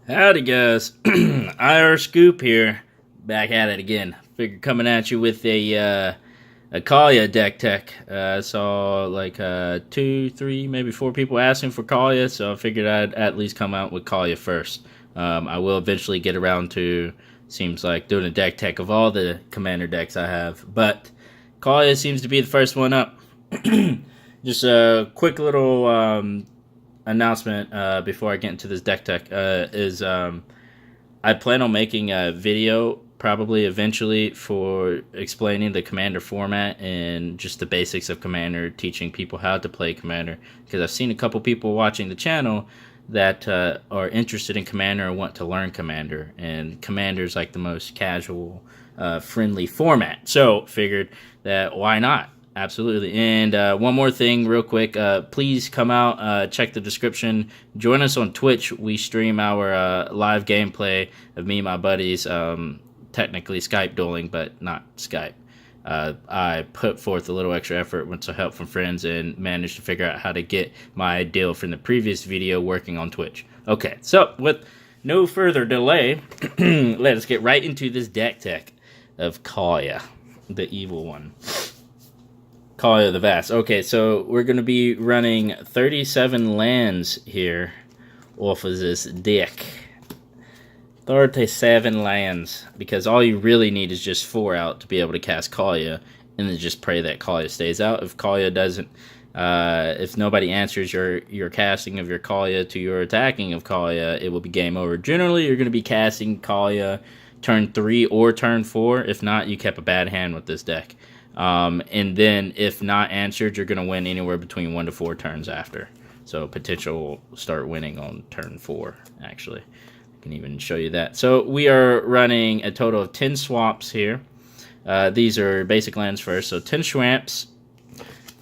Howdy guys, IR Scoop here, back at it again. Figured coming at you with a Kaalia deck tech. I saw like 2, 3, maybe 4 people asking for Kaalia, so I figured I'd at least come out with Kaalia first. I will eventually get around to, seems like, doing a deck tech of all the commander decks I have, but Kaalia seems to be the first one up. Just a quick little announcement before I get into this deck tech is I plan on making a video probably eventually for explaining the Commander format and just the basics of Commander, teaching people how to play Commander, because I've seen a couple people watching the channel that are interested in Commander and want to learn Commander, and Commander is like the most casual, friendly format. So figured that why not? Absolutely. And one more thing real quick, please come out, check the description, join us on Twitch. We stream our live gameplay of me and my buddies, technically Skype dueling, but not Skype. I put forth a little extra effort with some help from friends and managed to figure out how to get my ideal from the previous video working on Twitch. Okay, so with no further delay, let us get right into this deck tech of Kaalia, the evil one. Kaalia the Vast. Okay, so we're going to be running 37 lands here off of this deck. 37 lands, because all you really need is just 4 out to be able to cast Kaalia, and then just pray that Kaalia stays out. If Kaalia doesn't, if nobody answers your casting of your Kaalia to your attacking of Kaalia, it will be game over. Generally, you're going to be casting Kaalia turn 3 or turn 4. If not, you kept a bad hand with this deck. And then if not answered, you're going to win anywhere between 1 to 4 turns after. So potential start winning on turn 4, actually. I can even show you that. So we are running a total of 10 swaps here. These are basic lands first. So 10 swamps.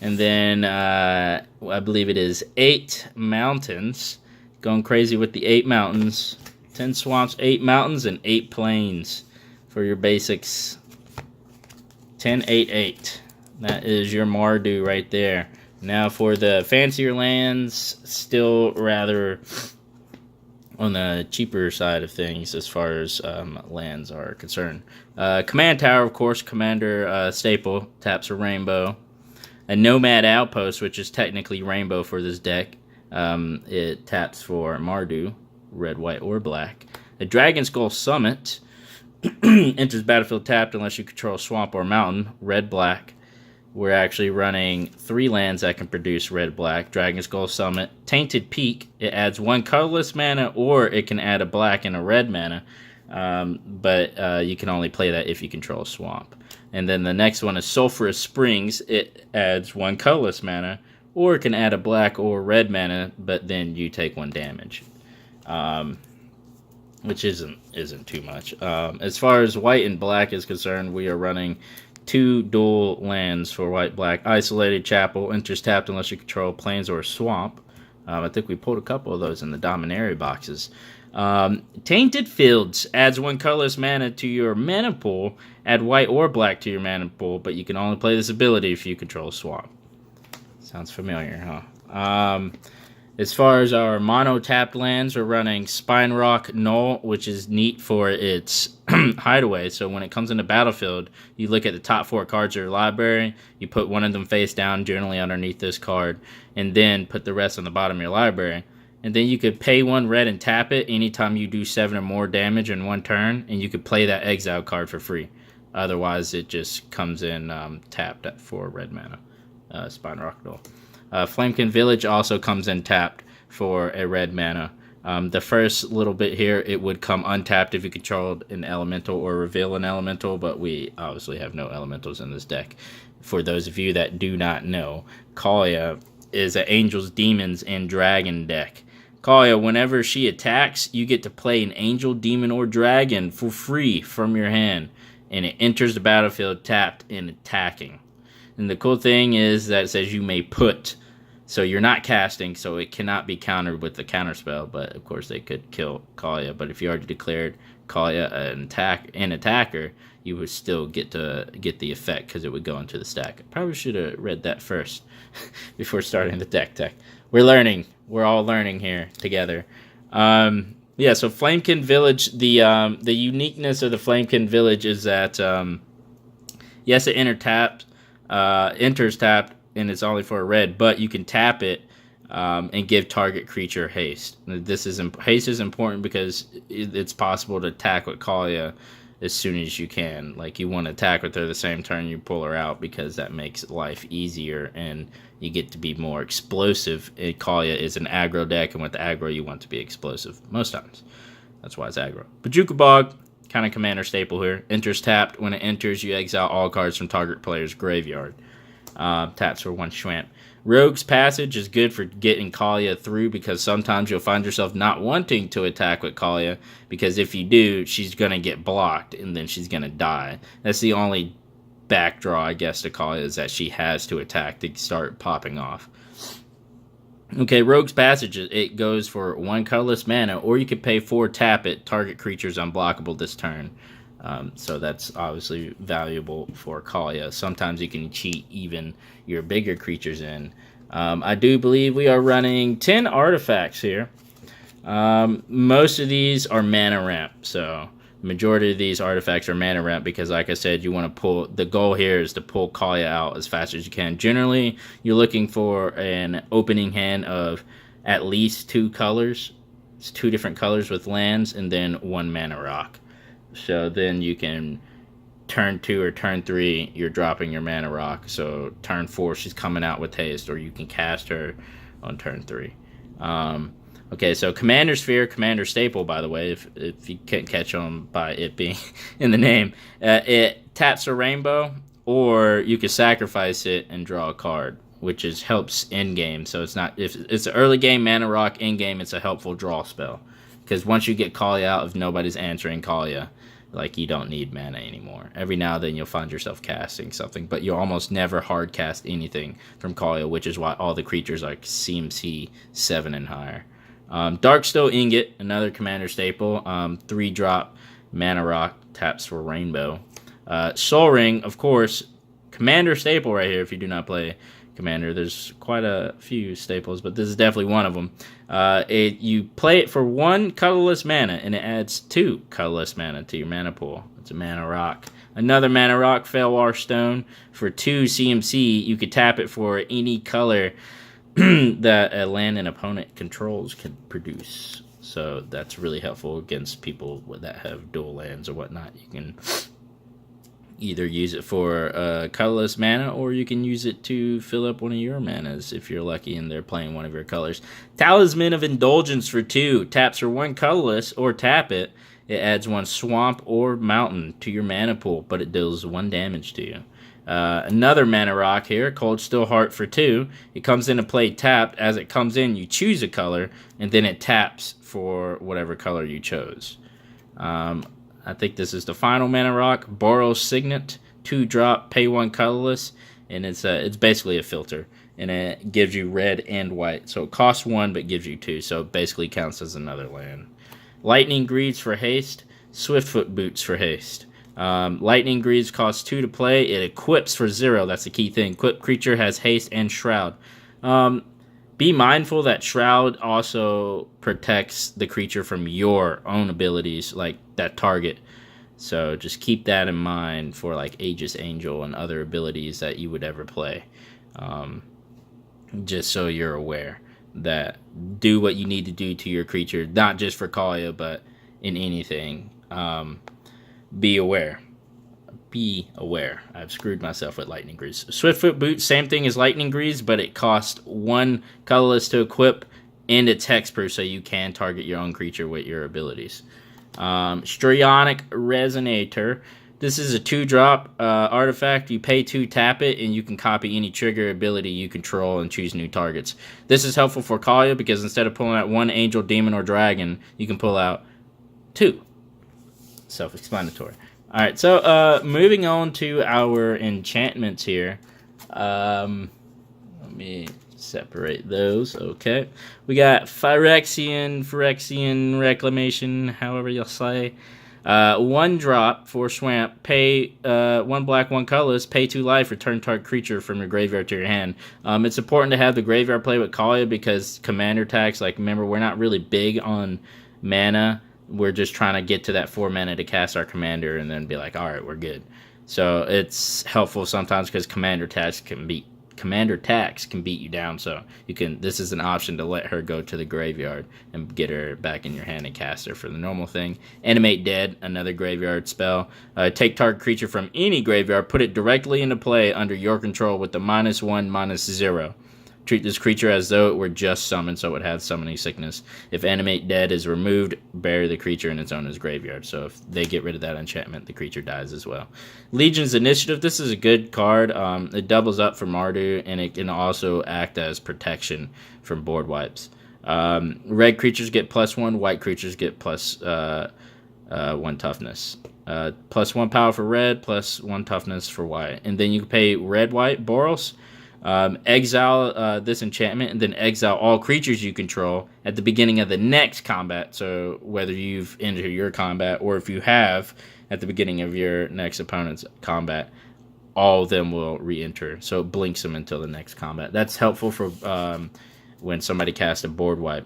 And then I believe it is 8 mountains. Going crazy with the 8 mountains. 10 swamps, 8 mountains, and 8 plains for your basics. 10, 8, 8. That is your Mardu right there. Now for the fancier lands, still rather on the cheaper side of things as far as lands are concerned. Command Tower, of course, Commander staple, taps a rainbow. A Nomad Outpost, which is technically rainbow for this deck. It taps for Mardu, red, white, or black. A Dragon Skull Summit. Enters battlefield tapped unless you control swamp or mountain, red, black. We're actually running 3 lands that can produce red, black. Dragon Skull Summit. Tainted Peak. It adds 1 colorless mana, or it can add a black and a red mana. But you can only play that if you control swamp. And then the next one is Sulphurous Springs. It adds 1 colorless mana, or it can add a black or red mana, but then you take 1 damage. Which isn't too much. As far as white and black is concerned, we are running 2 dual lands for white black. Isolated Chapel, enters tapped unless you control plains or swamp. I think we pulled a couple of those in the Dominaria boxes. Tainted Fields adds 1 colorless mana to your mana pool. Add white or black to your mana pool, but you can only play this ability if you control swamp. Sounds familiar, huh? As far as our mono-tapped lands, we're running Spine Rock Null, which is neat for its hideaway. So when it comes into battlefield, you look at the top 4 cards of your library, you put one of them face down, generally underneath this card, and then put the rest on the bottom of your library. And then you could pay 1 red and tap it anytime you do 7 or more damage in 1 turn, and you could play that exile card for free. Otherwise, it just comes in tapped at 4 red mana. Spine Rock Null. Flamekin Village also comes in tapped for a red mana. The first little bit here, it would come untapped if you controlled an elemental or reveal an elemental, but we obviously have no elementals in this deck. For those of you that do not know, Kaalia is an Angels, Demons, and Dragon deck. Kaalia, whenever she attacks, you get to play an Angel, Demon, or Dragon for free from your hand, and it enters the battlefield tapped and attacking. And the cool thing is that it says you may put. So you're not casting, so it cannot be countered with the counterspell, but of course they could kill Kaalia. But if you already declared Kaalia an attacker, you would still get the effect because it would go into the stack. I probably should have read that first before starting the deck tech. We're learning. We're all learning here together. Yeah, so Flamekin Village, the uniqueness of the Flamekin Village is that yes, it enters tapped, and it's only for a red, but you can tap it and give target creature haste. Haste is important because it's possible to attack with Kaalia as soon as you can. Like, you want to attack with her the same turn you pull her out, because that makes life easier and you get to be more explosive. Kaalia is an aggro deck, and with aggro you want to be explosive most times. That's why it's aggro. Bajuka Bog, kind of commander staple here. Enters tapped. When it enters, you exile all cards from target player's graveyard. Taps for 1 Schwamp. Rogue's Passage is good for getting Kaalia through, because sometimes you'll find yourself not wanting to attack with Kaalia, because if you do, she's going to get blocked and then she's going to die. That's the only backdraw, I guess, to Kaalia, is that she has to attack to start popping off. Okay, Rogue's Passage, it goes for 1 colorless mana, or you could pay 4, tap it, target creatures unblockable this turn. So that's obviously valuable for Kaalia. Sometimes you can cheat even your bigger creatures in. I do believe we are running 10 artifacts here. Most of these are mana ramp, so the majority of these artifacts are mana ramp, because like I said, you want to pull, the goal here is to pull Kaalia out as fast as you can. Generally, you're looking for an opening hand of at least 2 colors. It's 2 different colors with lands, and then 1 mana rock. So then you can, turn 2 or turn 3, you're dropping your mana rock. So turn 4, she's coming out with haste, or you can cast her on turn 3. Okay, so Commander Sphere, Commander Staple, by the way, if you can't catch on by it being in the name, it taps a rainbow, or you can sacrifice it and draw a card, which helps in game. So it's not, if it's an early game mana rock, in game it's a helpful draw spell, because once you get Kaalia out, if nobody's answering Kaalia, like, you don't need mana anymore. Every now and then you'll find yourself casting something, but you'll almost never hard cast anything from Kaalia, which is why all the creatures like CMC 7 and higher. Darkstone Ingot, another commander staple. 3-drop mana rock, taps for rainbow. Soul Ring, of course, commander staple right here if you do not play commander. There's quite a few staples, but this is definitely one of them. You play it for 1 colorless mana, and it adds 2 colorless mana to your mana pool. It's a mana rock. Another mana rock, Felwar Stone, for 2 CMC. You could tap it for any color that a land an opponent controls can produce. So that's really helpful against people that have dual lands or whatnot. You can either use it for colorless mana, or you can use it to fill up one of your manas if you're lucky and they're playing one of your colors. Talisman of Indulgence for 2. Taps for 1 colorless, or tap it. It adds 1 swamp or mountain to your mana pool, but it deals 1 damage to you. Another mana rock here, Cold Steel Heart for 2. It comes into play tapped. As it comes in, you choose a color, and then it taps for whatever color you chose. I think this is the final mana rock, Boros Signet, 2-drop, pay 1 colorless, and it's basically a filter, and it gives you red and white. So it costs 1 but gives you 2, so it basically counts as another land. Lightning Greaves for haste, Swiftfoot Boots for haste. Lightning Greaves costs 2 to play. It equips for 0. That's the key thing. Equipped creature has haste and shroud. Be mindful that shroud also protects the creature from your own abilities, like that target. So just keep that in mind for like Aegis Angel and other abilities that you would ever play. Just so you're aware that do what you need to do to your creature, not just for Kaalia, but in anything. Be aware. Be aware. I've screwed myself with Lightning Greaves. Swiftfoot Boots, same thing as Lightning Greaves, but it costs 1 colorless to equip, and it's hexproof, so you can target your own creature with your abilities. Strionic Resonator. This is a 2-drop artifact. You pay 2, tap it, and you can copy any trigger ability you control and choose new targets. This is helpful for Kaalia because instead of pulling out 1 angel, demon, or dragon, you can pull out 2. Self-explanatory. Alright, so moving on to our enchantments here. Let me separate those. Okay. We got Phyrexian, Reclamation, however you'll say. 1-drop for Swamp. Pay 1 black, 1 colorless. Pay 2 life. Return target creature from your graveyard to your hand. It's important to have the graveyard play with Kaalia because commander attacks, like, remember, we're not really big on mana. We're just trying to get to that 4 mana to cast our commander and then be like, all right, we're good. So it's helpful sometimes because commander attacks can beat you down. So you can. This is an option to let her go to the graveyard and get her back in your hand and cast her for the normal thing. Animate Dead, another graveyard spell. Take target creature from any graveyard, put it directly into play under your control with the -1/-0. Treat this creature as though it were just summoned, so it would have summoning sickness. If Animate Dead is removed, bury the creature in its owner's graveyard. So if they get rid of that enchantment, the creature dies as well. Legion's Initiative. This is a good card. It doubles up for Mardu, and it can also act as protection from board wipes. Red creatures get +1. White creatures get +1 toughness. +1 power for red, +1 toughness for white. And then you can pay red-white Boros. Exile this enchantment, and then exile all creatures you control at the beginning of the next combat. So whether you've entered your combat or if you have at the beginning of your next opponent's combat, all of them will re-enter. So it blinks them until the next combat. That's helpful for when somebody casts a board wipe.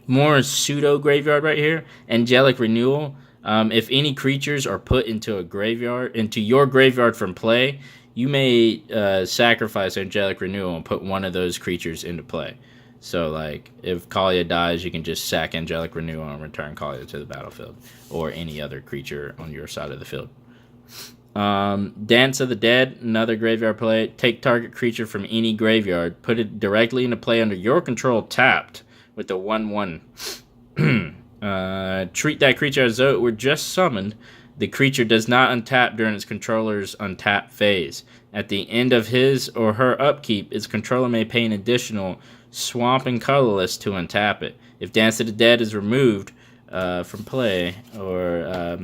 More pseudo graveyard right here. Angelic Renewal. If any creatures are put into your graveyard from play, you may sacrifice Angelic Renewal and put one of those creatures into play. So, like, if Kaalia dies, you can just sack Angelic Renewal and return Kaalia to the battlefield, or any other creature on your side of the field. Dance of the Dead, another graveyard play. Take target creature from any graveyard, put it directly into play under your control, tapped, with the 1/1. Treat that creature as though it were just summoned. The creature does not untap during its controller's untap phase. At the end of his or her upkeep, its controller may pay an additional swamp and colorless to untap it. If Dance of the Dead is removed from play, or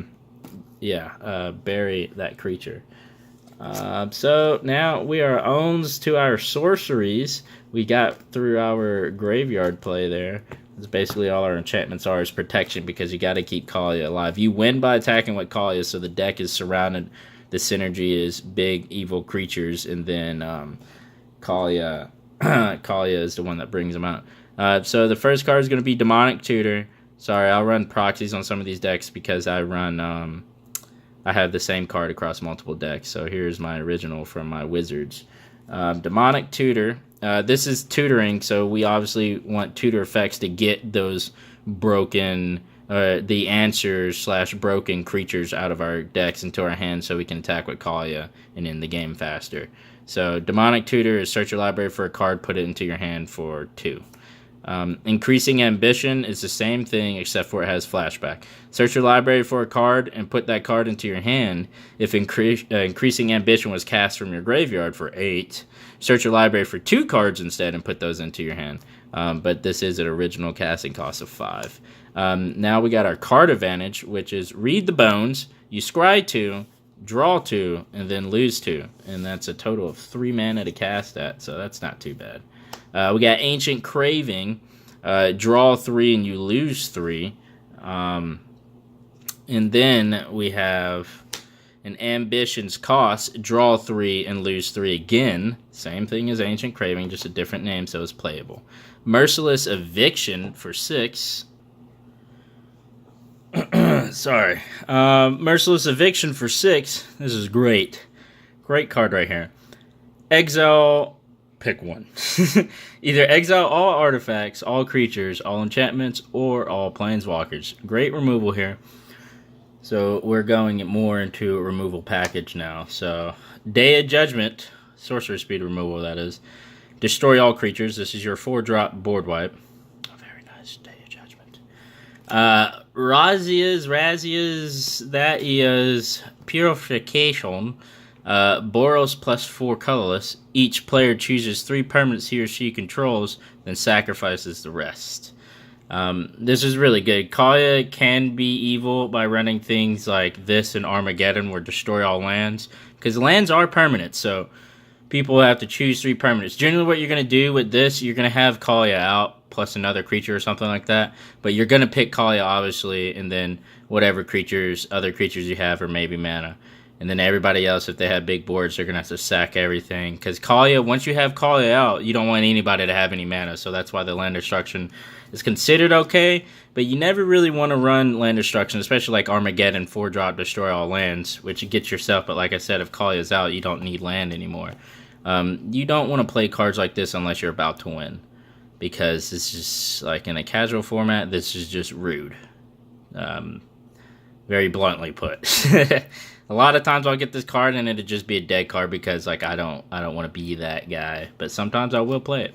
bury that creature. So now we are owns to our sorceries. We got through our graveyard play there. That's basically all our enchantments are, is protection, because you got to keep Kaalia alive. You win by attacking with Kaalia, so the deck is surrounded. The synergy is big evil creatures, and then Kaalia is the one that brings them out. So the first card is going to be Demonic Tutor. Sorry, I'll run proxies on some of these decks because I have the same card across multiple decks. So here's my original from my Wizards. Demonic Tutor. This is tutoring, so we obviously want tutor effects to get those broken, the answers / broken creatures out of our decks into our hands so we can attack with Kaalia and end the game faster. So Demonic Tutor is search your library for a card, put it into your hand for 2. Increasing Ambition is the same thing except for it has flashback. Search your library for a card and put that card into your hand. If Increasing Ambition was cast from your graveyard for 8, search your library for 2 cards instead and put those into your hand. But this is an original casting cost of 5. Now we got our card advantage, which is read the bones, you scry 2, draw 2, and then lose 2. And that's a total of 3 mana to cast that, so that's not too bad. We got Ancient Craving, draw 3 and you lose 3. And then we have an Ambition's Cost, draw 3 and lose 3 again. Same thing as Ancient Craving, just a different name, so it's playable. Merciless Eviction for 6. Sorry. Merciless Eviction for 6. This is great. Great card right here. Exile... Pick one. Either exile all artifacts, all creatures, all enchantments, or all planeswalkers. Great removal here. So we're going more into a removal package now. So Day of Judgment, sorcery speed removal, that is. Destroy all creatures. This is your 4-drop board wipe. Oh, very nice. Day of Judgment. Razzia's, that is Purification. Boros +4 colorless. Each player chooses 3 permanents he or she controls, then sacrifices the rest. This is really good. Kaalia can be evil by running things like this in Armageddon, where destroy all lands, because lands are permanent, so people have to choose 3 permanents. Generally what you're going to do with this, you're going to have Kaalia out, plus another creature or something like that, but you're going to pick Kaalia, obviously, and then whatever other creatures you have, or maybe mana. And then everybody else, if they have big boards, they're going to have to sack everything. Because Kaalia, once you have Kaalia out, you don't want anybody to have any mana. So that's why the land destruction It's considered okay, but you never really want to run land destruction, especially like Armageddon 4-drop destroy all lands, which you get yourself. But like I said, if Kaalia's out, you don't need land anymore. You don't want to play cards like this unless you're about to win, because it's just like in a casual format, this is just rude. Very bluntly put. A lot of times I'll get this card and it'll just be a dead card because like I don't want to be that guy. But sometimes I will play it.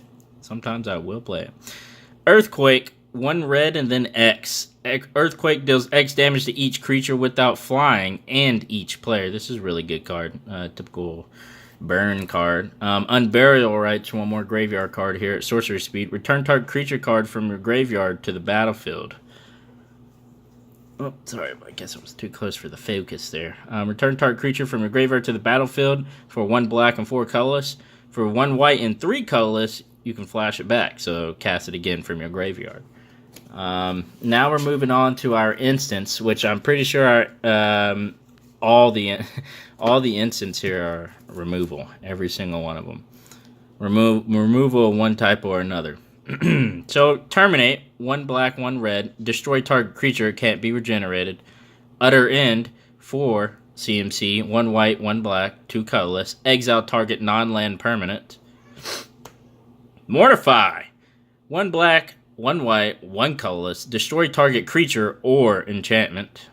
Earthquake, 1 red and then X. Earthquake deals X damage to each creature without flying and each player. This is a really good card. Typical burn card. Unburial rights, 1 more graveyard card here at sorcery speed. Return target creature card from your graveyard to the battlefield. Oh, sorry, I guess it was too close for the focus there. Return target creature from your graveyard to the battlefield for 1 black and 4 colorless. For 1 white and 3 colorless, you can flash it back, so cast it again from your graveyard. Now we're moving on to our instants, which I'm pretty sure all the instants here are removal. Every single one of them. Removal of one type or another. So, terminate, 1 black, 1 red, destroy target creature, can't be regenerated. Utter end, 4 CMC, 1 white, 1 black, 2 colorless, exile target non-land permanent. Mortify, 1 black, 1 white, 1 colorless, destroy target creature or enchantment.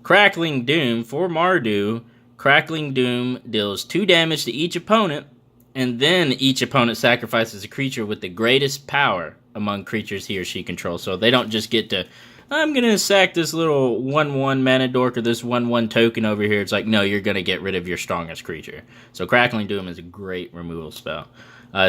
Crackling Doom, 4 Mardu, Crackling Doom deals 2 damage to each opponent, and then each opponent sacrifices a creature with the greatest power among creatures he or she controls. So they don't just get to, I'm going to sack this little 1/1 mana dork or this 1/1 token over here. It's like, no, you're going to get rid of your strongest creature. So Crackling Doom is a great removal spell.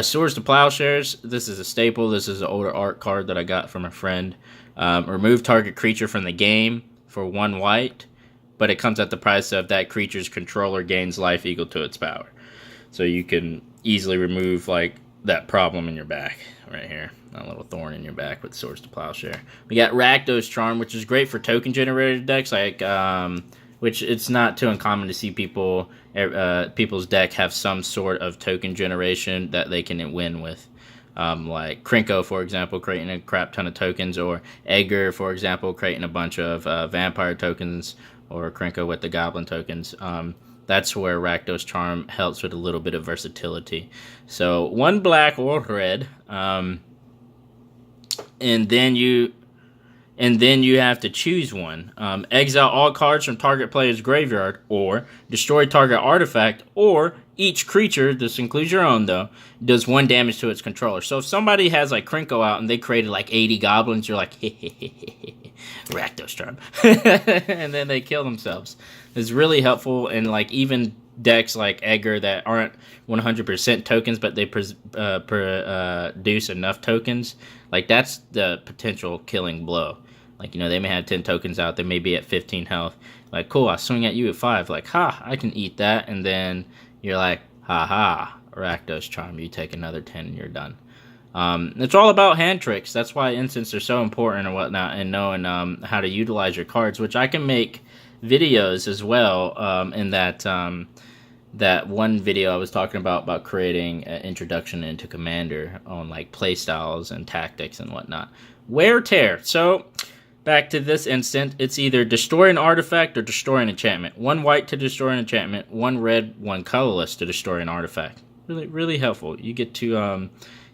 Swords to Plowshares. This is a staple. This is an older art card that I got from a friend. Remove target creature from the game for 1 white, but it comes at the price of that creature's controller gains life equal to its power. So you can easily remove like that problem in your back right here, a little thorn in your back with Swords to Plowshare. We got Rakdos Charm, which is great for token generated decks, like which it's not too uncommon to see people's deck have some sort of token generation that they can win with. Like Krinko, for example, creating a crap ton of tokens, or Edgar, for example, creating a bunch of vampire tokens, or Krinko with the goblin tokens. That's where Rakdos Charm helps with a little bit of versatility. So 1 black or red, and then you have to choose one. Exile all cards from target player's graveyard, or destroy target artifact, or each creature, this includes your own though, does 1 damage to its controller. So if somebody has like Krinko out and they created like 80 goblins, you're like, Rakdos Charm. And then they kill themselves. It's really helpful in like even decks like Edgar that aren't 100% tokens, but they produce enough tokens. Like that's the potential killing blow. Like, you know, they may have 10 tokens out, they may be at 15 health. Like, cool, I swing at you at 5. Like, ha, I can eat that. And then you're like, ha, Rakdos Charm, you take another 10 and you're done. It's all about hand tricks. That's why instants are so important and whatnot, and knowing how to utilize your cards, which I can make videos as well. In that one video I was talking about creating an introduction into Commander on like play styles and tactics and whatnot. Wear Tear. So back to this instant, it's either destroy an artifact or destroy an enchantment. 1 white to destroy an enchantment, 1 red, 1 colorless to destroy an artifact. Really helpful. You get to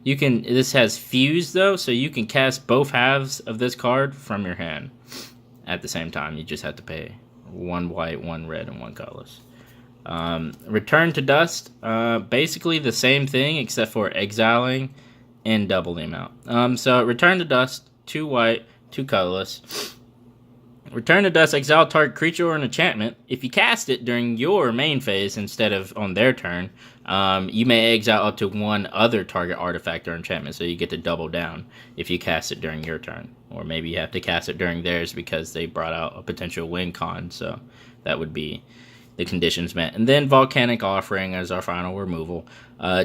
this has fuse though, so you can cast both halves of this card from your hand at the same time. You just have to pay 1 white, 1 red, and 1 colorless. Return to Dust, basically the same thing except for exiling and double the amount. So Return to Dust, 2 white, 2 colorless. Return to Dust, exile target creature or an enchantment. If you cast it during your main phase instead of on their turn, you may exile up to 1 other target artifact or enchantment, so you get to double down if you cast it during your turn. Or maybe you have to cast it during theirs because they brought out a potential win con, so that would be the conditions met. And then Volcanic Offering as our final removal.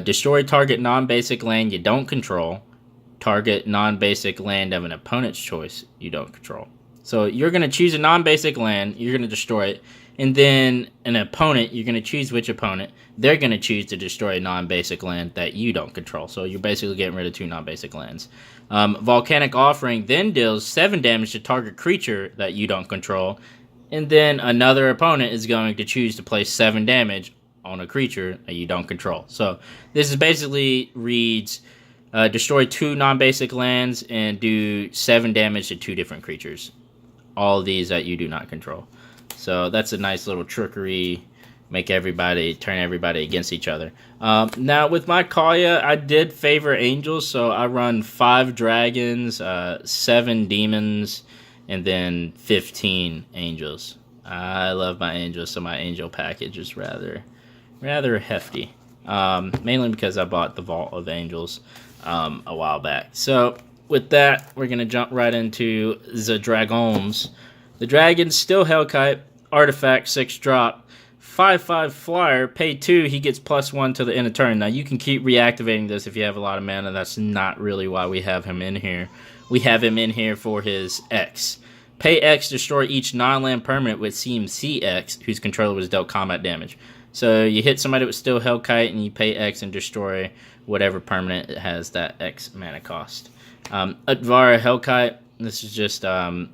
Destroy target non-basic land you don't control. Target non-basic land of an opponent's choice you don't control. So you're going to choose a non-basic land, you're going to destroy it, And then an opponent, you're going to choose which opponent. They're going to choose to destroy a non-basic land that you don't control. So you're basically getting rid of 2 non-basic lands. Volcanic Offering then deals 7 damage to target creature that you don't control. And then another opponent is going to choose to place 7 damage on a creature that you don't control. So this is basically reads, destroy 2 non-basic lands and do 7 damage to 2 different creatures. All of these that you do not control. So that's a nice little trickery, turn everybody against each other. Now with my Kaalia, I did favor angels, so I run 5 dragons, 7 demons, and then 15 angels. I love my angels, so my angel package is rather hefty. Mainly because I bought the Vault of Angels a while back. So with that, we're gonna jump right into the dragons. The dragons still Hellkite, artifact 6 drop, 5/5 flyer, pay 2. He gets +1 to the end of turn. Now you can keep reactivating this if you have a lot of mana. That's not really why we have him in here. We have him in here for his X. Pay X, destroy each non-land permanent with CMC X whose controller was dealt combat damage. So you hit somebody with still Hellkite and you pay X and destroy whatever permanent it has that X mana cost. Utvara Hellkite, this is just a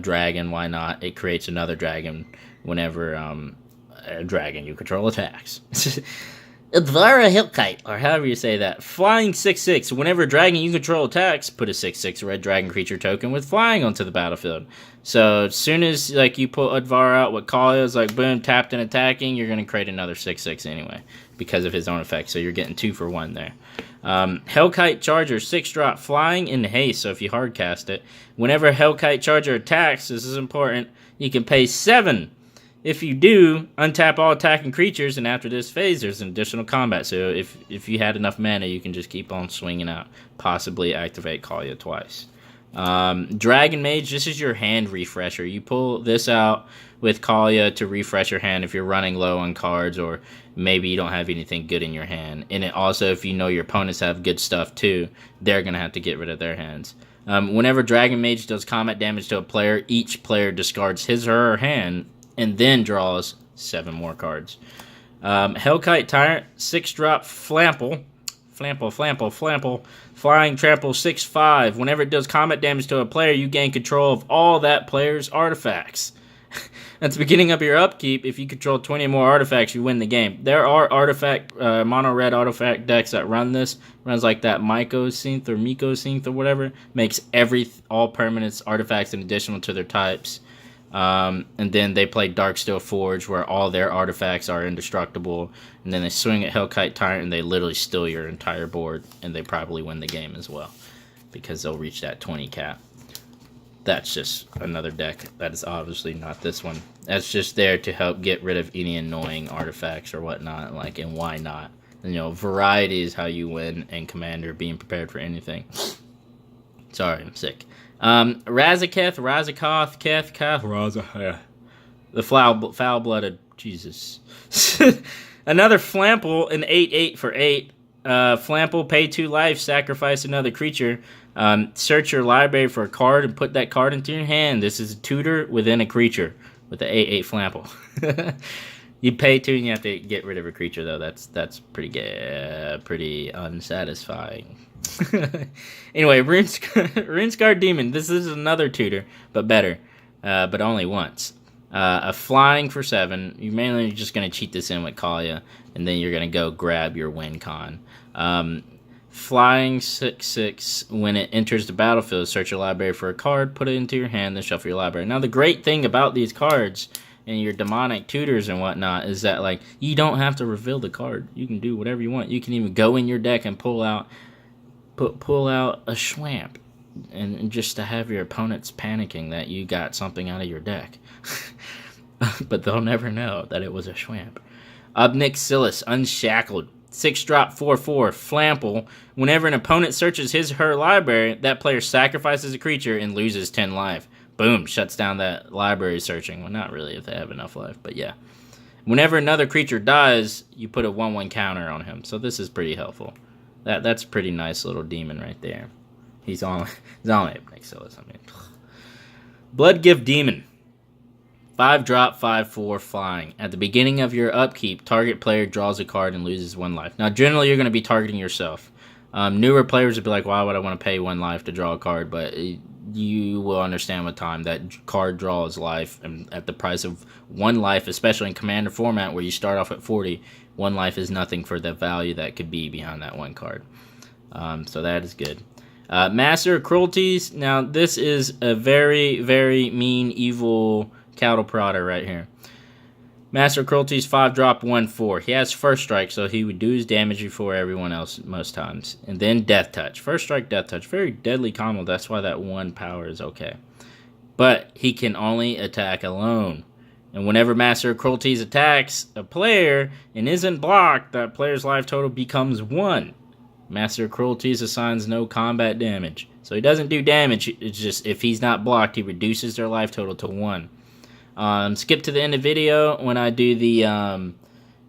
dragon, why not? It creates another dragon whenever a dragon you control attacks. Utvara Hellkite, or however you say that. Flying 6/6. Whenever a dragon you control attacks, put a 6/6 red dragon creature token with flying onto the battlefield. So as soon as you pull Utvara out with Kaalia, is boom, tapped and attacking, you're going to create another 6/6 anyway because of his own effect. So you're getting 2 for 1 there. Hellkite Charger, 6 drop, flying in haste. So if you hard cast it, whenever Hellkite Charger attacks, this is important, you can pay 7. If you do, untap all attacking creatures, and after this phase, there's an additional combat. So if you had enough mana, you can just keep on swinging out. Possibly activate Kaalia twice. Dragon Mage, this is your hand refresher. You pull this out with Kaalia to refresh your hand if you're running low on cards, or maybe you don't have anything good in your hand. And it also, if you know your opponents have good stuff too, they're going to have to get rid of their hands. Whenever Dragon Mage does combat damage to a player, each player discards his or her hand and then draws 7 more cards. Hellkite Tyrant, 6 drop, Flample. Flying Trample, 6/5. Whenever it does combat damage to a player, you gain control of all that player's artifacts. At the beginning of your upkeep, if you control 20 or more artifacts, you win the game. There are mono-red artifact decks that run this. Runs like that Mycosynth or Mycosynth or whatever. Makes all permanents artifacts and additional to their types. And then they play Darksteel Forge, where all their artifacts are indestructible. And then they swing at Hellkite Tyrant, and they literally steal your entire board. And they probably win the game as well, because they'll reach that 20 cap. That's just another deck. That is obviously not this one. That's just there to help get rid of any annoying artifacts or whatnot. And why not? Variety is how you win in Commander, being prepared for anything. Sorry, I'm sick. Razaketh, the foul-blooded, Jesus. Another Flample, an 8/8 for 8. Flample, pay 2 life, sacrifice another creature. Search your library for a card and put that card into your hand. This is a tutor within a creature with the 8/8 Flample. You pay 2 and you have to get rid of a creature, though. That's pretty unsatisfying. Anyway, Runescar Demon. This is another tutor, but better. But only once. A flying for 7. You're mainly just going to cheat this in with Kaalia, and then you're going to go grab your win con. Flying 6/6. When it enters the battlefield, search your library for a card, put it into your hand, then shuffle your library. Now, the great thing about these cards and your demonic tutors and whatnot is that you don't have to reveal the card. You can do whatever you want. You can even go in your deck and pull out a Schwamp, and just to have your opponents panicking that you got something out of your deck. But they'll never know that it was a Schwamp. Obnixilis, Unshackled, 6 drop, 4/4, Flample. Whenever an opponent searches his or her library, that player sacrifices a creature and loses 10 life. Boom, shuts down that library searching. Well, not really if they have enough life, but yeah. Whenever another creature dies, you put a 1/1 counter on him. So this is pretty helpful. That's a pretty nice little demon right there. He's on Obnixilis. Bloodgift Demon. 5 drop, 5/4 flying. At the beginning of your upkeep, target player draws a card and loses 1 life. Now, generally, you're going to be targeting yourself. Newer players would be like, why would I want to pay 1 life to draw a card? But you will understand with time that card draws life, and at the price of 1 life, especially in Commander format where you start off at 40, 1 life is nothing for the value that could be behind that 1 card. So that is good. Master of Cruelties. Now, this is a very, very mean, evil cattle prodder right here. Master of Cruelties, 5 drop, 1/4. He has First Strike, so he would do his damage before everyone else most times. And then Death Touch. First Strike, Death Touch. Very deadly combo. That's why that 1 power is okay. But he can only attack alone. And whenever Master of Cruelties attacks a player and isn't blocked, that player's life total becomes 1. Master of Cruelties assigns no combat damage. So he doesn't do damage. It's just if he's not blocked, he reduces their life total to 1. Skip to the end of the video when I do the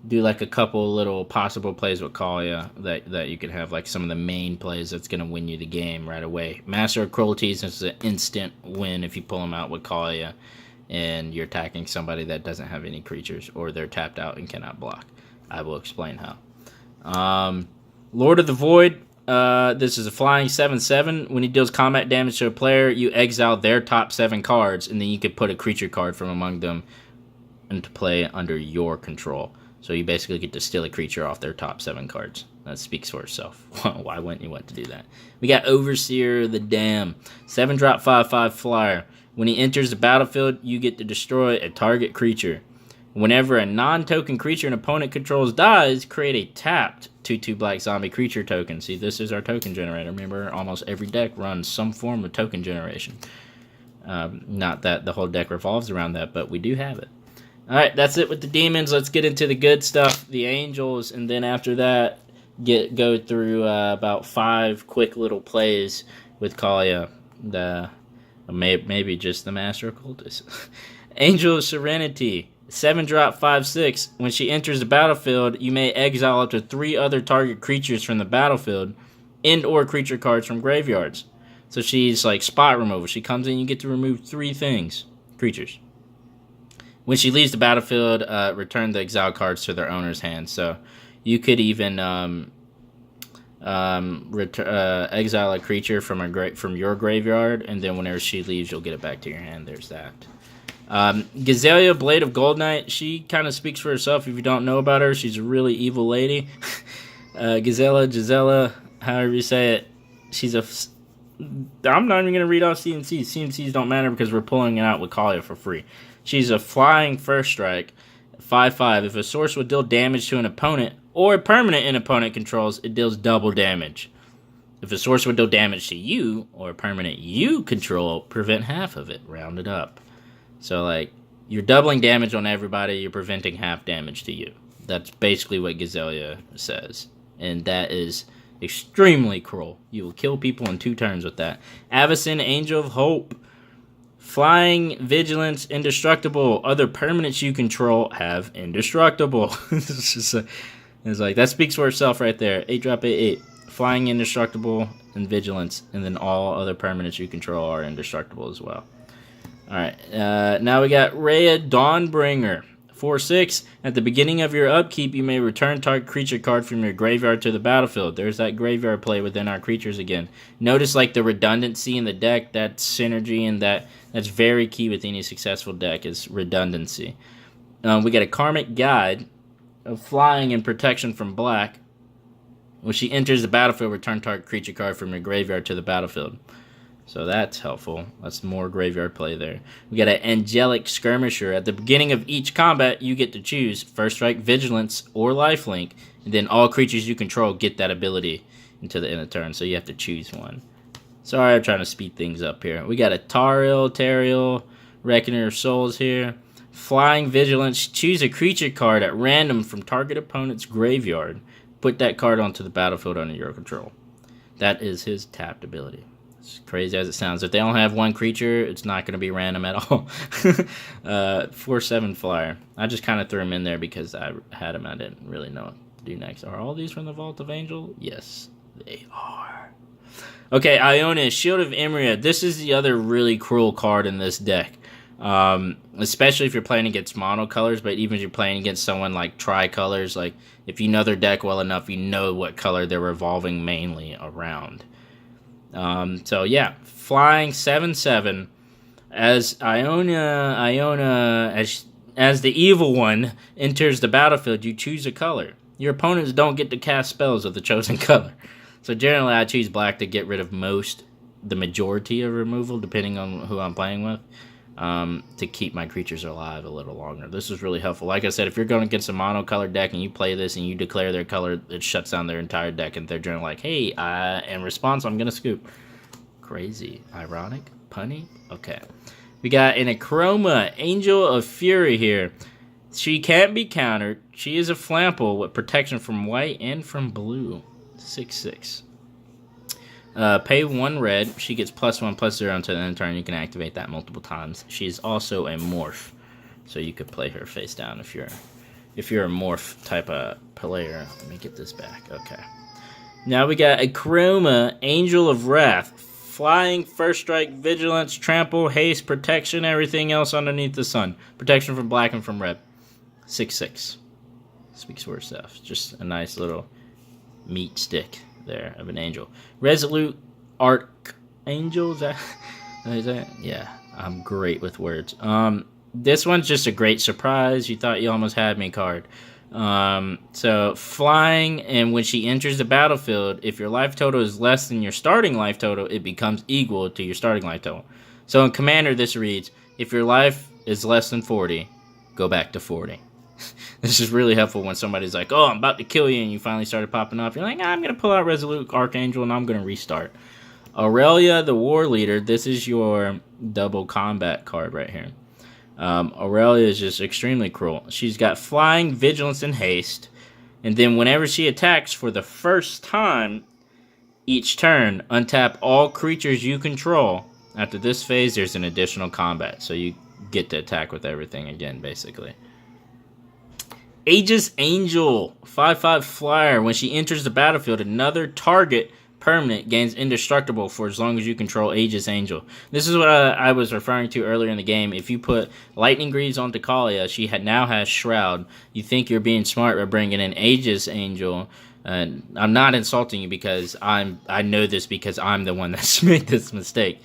do like a couple little possible plays with Kaalia that you can have, like some of the main plays that's gonna win you the game right away. Master of Cruelties is an instant win if you pull him out with Kaalia and you're attacking somebody that doesn't have any creatures or they're tapped out and cannot block. I will explain how. Lord of the Void. This is a flying 7/7. When he deals combat damage to a player, you exile their top 7 cards, and then you could put a creature card from among them into play under your control. So you basically get to steal a creature off their top 7 cards. That speaks for itself. Why wouldn't you want to do that? We got Overseer the Dam. 7 drop, 5/5 flyer. When he enters the battlefield, you get to destroy a target creature. Whenever a non-token creature an opponent controls dies, create a tapped 2/2 black zombie creature token. See, this is our token generator. Remember, almost every deck runs some form of token generation. Not that the whole deck revolves around that, but we do have it. Alright, that's it with the demons. Let's get into the good stuff, the angels, and then after that, go through about 5 quick little plays with Kaalia. Maybe just the Master of Cultists. Angel of Serenity. 7 drop, 5/6. When she enters the battlefield, you may exile up to 3 other target creatures from the battlefield and/or creature cards from graveyards. So she's like spot removal. She comes in, you get to remove 3 creatures. When she leaves the battlefield, return the exiled cards to their owner's hand. So you could even exile a creature from your graveyard, and then whenever she leaves, you'll get it back to your hand. There's that. Gazelia, Blade of Gold Knight, she kind of speaks for herself if you don't know about her. She's a really evil lady. Gisela, however you say it, I'm not even going to read off CMCs. CMCs don't matter because we're pulling it out with Kaalia for free. She's a flying First Strike, 5/5. If a source would deal damage to an opponent or a permanent an opponent controls, it deals double damage. If a source would deal damage to you or a permanent you control, prevent half of it, round it up. So, like, you're doubling damage on everybody, you're preventing half damage to you. That's basically what Gazelia says. And that is extremely cruel. You will kill people in 2 turns with that. Avacyn, Angel of Hope. Flying, Vigilance, Indestructible. Other permanents you control have Indestructible. It's like, that speaks for itself right there. 8 drop, 8/8. Flying, Indestructible, and Vigilance. And then all other permanents you control are Indestructible as well. Alright, now we got Rhea Dawnbringer. 4/6. At the beginning of your upkeep, you may return target creature card from your graveyard to the battlefield. There's that graveyard play within our creatures again. Notice like the redundancy in the deck, that synergy, and that's very key with any successful deck is redundancy. We got a Karmic Guide of flying and protection from black. When she enters the battlefield, return target creature card from your graveyard to the battlefield. So that's helpful. That's more graveyard play there. We got an Angelic Skirmisher. At the beginning of each combat, you get to choose First Strike, Vigilance, or Lifelink. And then all creatures you control get that ability into the end of turn. So you have to choose one. Sorry, I'm trying to speed things up here. We got a Tariel, Reckoner of Souls here. Flying Vigilance. Choose a creature card at random from target opponent's graveyard. Put that card onto the battlefield under your control. That is his tapped ability. As crazy as it sounds. If they only have 1 creature, it's not going to be random at all. 4/7 flyer. I just kind of threw him in there because I had him. I didn't really know what to do next. Are all these from the Vault of Angel? Yes, they are. Okay, Ionis, Shield of Imria. This is the other really cruel card in this deck. Especially if you're playing against monocolors, but even if you're playing against someone like tricolors, like if you know their deck well enough, you know what color they're revolving mainly around. So yeah, flying 7/7 as Iona as the evil one enters the battlefield. You choose a color. Your opponents don't get to cast spells of the chosen color. So generally, I choose black to get rid of the majority of removal, depending on who I'm playing with. To keep my creatures alive a little longer. This is really helpful. Like I said, if you're going against a monocolor deck and you play this and you declare their color, it shuts down their entire deck, and they're generally like, hey, in response, I'm going to scoop. Crazy. Ironic? Punny? Okay. We got an Acroma, Angel of Fury here. She can't be countered. She is a flample with protection from white and from blue. 6/6. Pay 1 red. She gets +1/+0 until the end of the turn. You can activate that multiple times. She's also a morph, so you could play her face down if you're a morph type of player. Let me get this back. Okay. Now we got a Chroma, Angel of Wrath, flying, first strike, vigilance, trample, haste, protection, everything else underneath the sun. Protection from black and from red. 6/6. Speaks for itself. Just a nice little meat stick there of an angel. Resolute Archangel, is that? Yeah, I'm great with words. This one's just a great surprise. You thought you almost had me card. So flying, and when she enters the battlefield, if your life total is less than your starting life total, it becomes equal to your starting life total. So in Commander, this reads, if your life is less than 40, go back to 40. This is really helpful when somebody's like, oh, I'm about to kill you, and you finally started popping up. You're like, I'm going to pull out Resolute Archangel, and I'm going to restart. Aurelia, the War Leader, this is your double combat card right here. Aurelia is just extremely cruel. She's got flying, vigilance, and haste. And then whenever she attacks for the first time each turn, untap all creatures you control. After this phase, there's an additional combat. So you get to attack with everything again, basically. Aegis Angel, 5/5 flyer. When she enters the battlefield, another target permanent gains indestructible for as long as you control Aegis Angel. This is what I was referring to earlier in the game. If you put Lightning Greaves onto Kaalia, she now has Shroud. You think you're being smart by bringing in Aegis Angel. And I'm not insulting you because I know this because I'm the one that's made this mistake.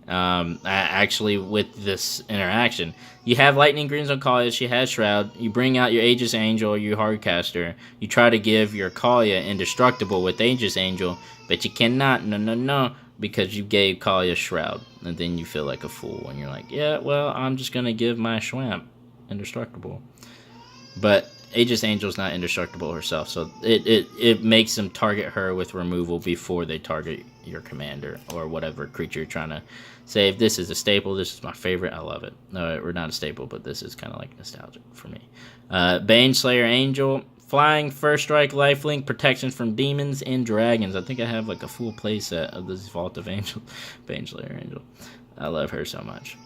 Actually, with this interaction, you have Lightning Greens on Kaalia, she has Shroud, you bring out your Aegis Angel or your Hardcaster, you try to give your Kaalia indestructible with Aegis Angel, but you cannot, no, because you gave Kaalia Shroud, and then you feel like a fool, and you're like, yeah, well, I'm just gonna give my Schwamp indestructible. But Aegis Angel's not indestructible herself, so it makes them target her with removal before they target your commander or whatever creature you're trying to save. This is a staple. This is my favorite. I love it. No, we're not a staple, but this is kind of like nostalgic for me. Baneslayer Angel, flying, first strike, lifelink, protection from demons and dragons. I think I have like a full playset of this Vault of Angel, Baneslayer Angel. I love her so much.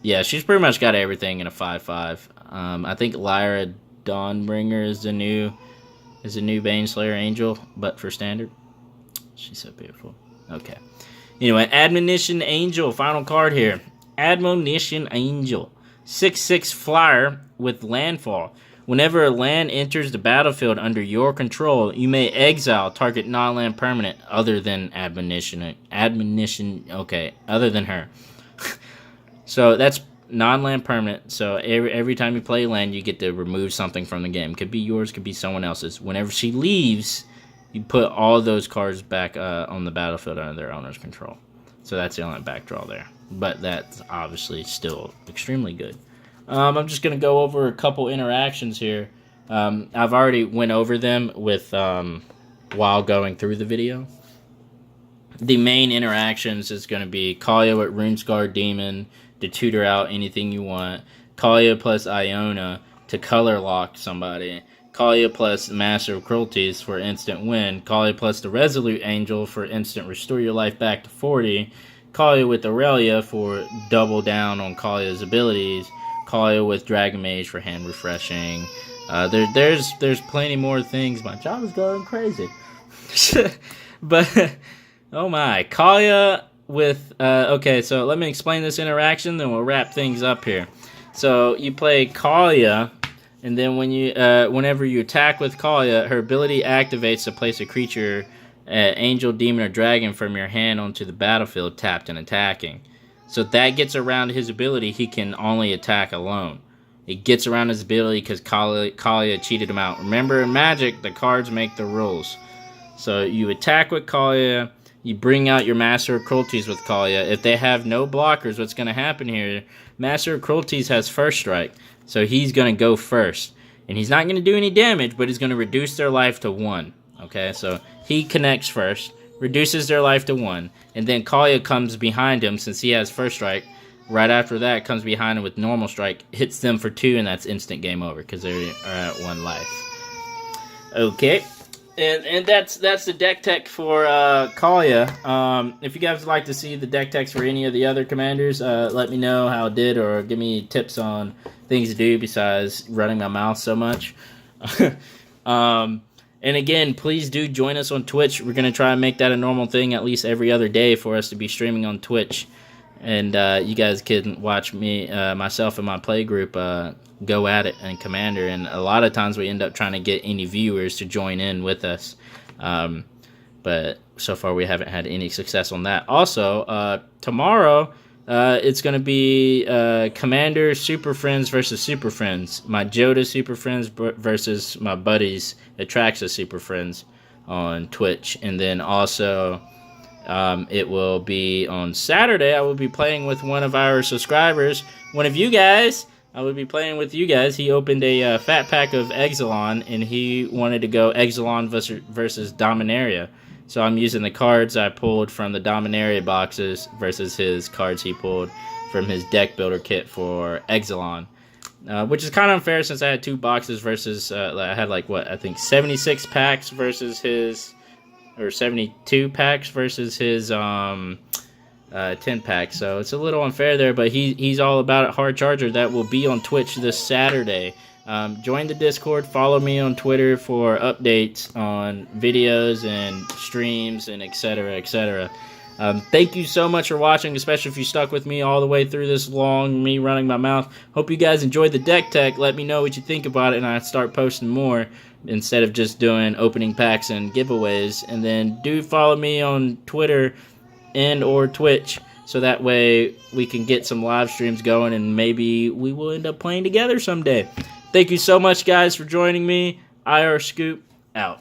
Yeah, she's pretty much got everything in a 5/5. I think Lyra Dawnbringer is the new Baneslayer Angel, but for standard. She's so beautiful. Okay. Anyway, Admonition Angel, final card here. Admonition Angel, 6/6 flyer with landfall. Whenever a land enters the battlefield under your control, you may exile target non-land permanent other than Admonition. Okay, other than her. So that's non-land permanent, so every time you play land, you get to remove something from the game. Could be yours, could be someone else's. Whenever she leaves, you put all those cards back on the battlefield under their owner's control. So that's the only backdraw there. But that's obviously still extremely good. I'm just going to go over a couple interactions here. I've already went over them with while going through the video. The main interactions is going to be Kaalia with Runescar Demon to tutor out anything you want. Kaalia plus Iona to color lock somebody. Kaalia plus Master of Cruelties for instant win. Kaalia plus the Resolute Angel for instant restore your life back to 40. Kaalia with Aurelia for double down on Kaalia's abilities. Kaalia with Dragon Mage for hand refreshing. There's plenty more things. My job is going crazy. But, oh my. Kaalia with okay, so let me explain this interaction, then we'll wrap things up here. So you play Kaalia, and then whenever you attack with Kaalia, her ability activates to place a creature, angel, demon, or dragon from your hand onto the battlefield, tapped and attacking. So that gets around his ability. He can only attack alone. It gets around his ability because Kaalia cheated him out. Remember, in Magic, the cards make the rules. So you attack with Kaalia. You bring out your Master of Cruelties with Kaalia. If they have no blockers, what's going to happen here? Master of Cruelties has first strike. So he's going to go first. And he's not going to do any damage, but he's going to reduce their life to 1. Okay, so he connects first, reduces their life to 1. And then Kaalia comes behind him since he has first strike. Right after that, comes behind him with normal strike, hits them for 2, and that's instant game over because they are at 1 life. Okay, and that's the deck tech for Kaalia. If you guys would like to see the deck techs for any of the other commanders, let me know how it did, or give me tips on things to do besides running my mouth so much. And again, please do join us on Twitch. We're going to try and make that a normal thing at least every other day for us to be streaming on Twitch. And you guys can watch me, myself, and my play group go at it in Commander. And a lot of times we end up trying to get any viewers to join in with us. But so far we haven't had any success on that. Also, tomorrow it's going to be Commander Super Friends versus Super Friends. My Joda Super Friends versus my buddies Atraxa Super Friends on Twitch. And then also... it will be on Saturday. I will be playing with one of our subscribers. One of you guys. I will be playing with you guys. He opened a fat pack of Exilon, and he wanted to go Exilon versus Dominaria. So I'm using the cards I pulled from the Dominaria boxes versus his cards he pulled from his deck builder kit for Exilon. Which is kind of unfair since I had 2 boxes versus... I had like, what, I think 76 packs versus his... or 72 packs versus his 10 packs. So it's a little unfair there, but he's all about it. Hard Charger, that will be on Twitch this Saturday. Join the Discord, follow me on Twitter for updates on videos and streams and etc. etc. Thank you so much for watching, especially if you stuck with me all the way through this long, me running my mouth. Hope you guys enjoyed the deck tech. Let me know what you think about it, and I start posting more instead of just doing opening packs and giveaways. And then do follow me on Twitter and or Twitch, so that way we can get some live streams going, and maybe we will end up playing together someday. Thank you so much, guys, for joining me. IR Scoop, out.